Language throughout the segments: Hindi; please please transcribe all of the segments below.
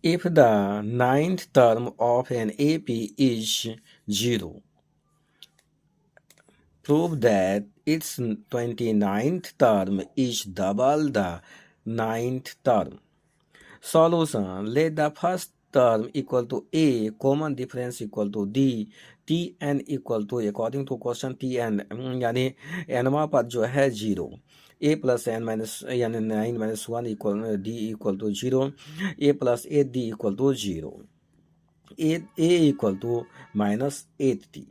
If the ninth term of an AP is 0, prove that its 29th term is double the ninth term. Solution: let the first term equal to A, common difference equal to D, Tn equal to, according to question Tn यानी nवा पद जो है 0, A प्लस n माइनस यानी 9 minus 1 equal D equal to 0, A plus 8D equal to 0, A equal to minus 8D।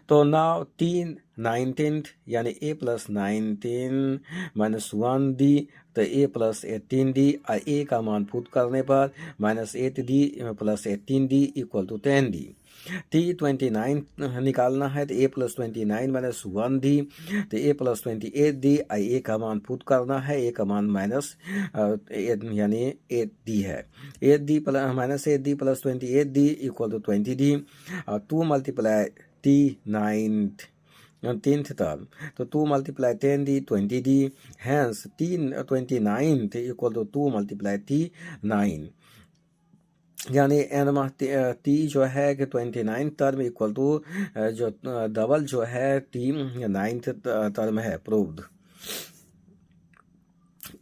तो नाउ T19 यानी A प्लस 19 माइनस 1D, तो A प्लस 18D और A का मान पुट करने पर minus 8D plus 18D equal to 10D। T29 निकालना है तो A प्लस 29 माइनस 1D, तो A प्लस 28D और A का मान पुट करना है, A का मान माइनस 8 यानी 8D है। 8D plus minus 8D plus 28D equal to 20D और 2 मल्टीप्लाई T9th term, तो 2 multiply 10D 20D, hence T29 equal to 2 multiply T9, यानी T जो है कि 29 टर्म इक्वल टू जो डबल जो है T9th टर्म है, प्रूव्ड।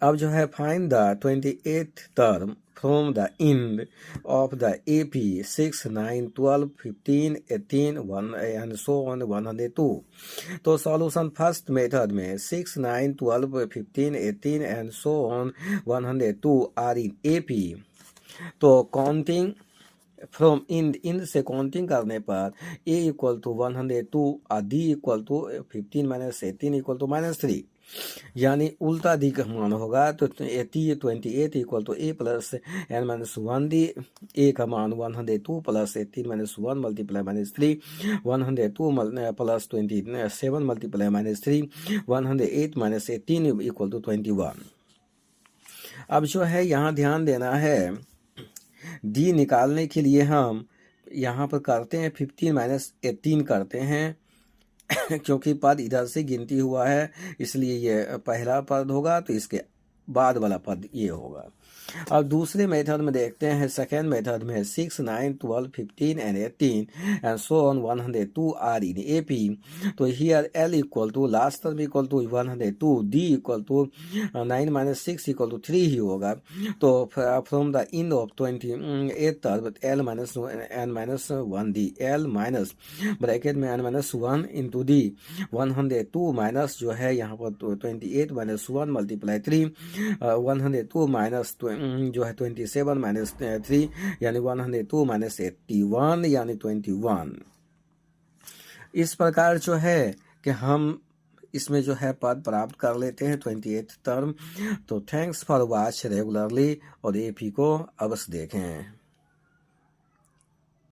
अब जो है find the 28th term from the end of the AP 6, 9, 12, 15, 18, 1 and so on 102। तो सॉल्यूशन फर्स्ट मेथड में 6, 9, 12, 15, 18 and so on 102 are in AP। तो काउंटिंग फ्रॉम इंड से काउंटिंग करने पर A इक्वल टू 102 और D equal to 15 minus 18 equal to -3, यानी उल्टा दी का मान होगा। तो T28 equal to A plus n minus 1D, A का मान 102 plus 18 minus 1 multiply -3, 102 plus 27 multiply -3, 108 minus 18 equal to 21। अब जो है यहाँ ध्यान देना है, D निकालने के लिए हम यहाँ पर करते हैं 15 माइनस 18 करते हैं क्योंकि पद इधर से गिनती हुआ है, इसलिए ये पहला पद होगा, तो इसके बाद वाला पद ये होगा। अब दूसरे मेथड में देखते हैं, सेकेंड मेथड में 6, 9, 12, 15 and 18 and so on 102 are in AP। तो here L equal to last term equal to 102, D equal to 9 minus 6 equal to 3 ही होगा। तो from the end of 28 term L minus n minus 1D, L minus bracket में n minus 1 into D, 102 minus जो है यहाँ पर 28 माइनस 1 मल्टीप्लाई 3, 102 माइनस जो है 27 माइनस 3 यानी 102 माइनस 81 यानी 21। इस प्रकार जो है कि हम इसमें जो है पद प्राप्त कर लेते हैं 28th टर्म। तो थैंक्स फॉर वॉच रेगुलरली और AP को अवश्य देखें।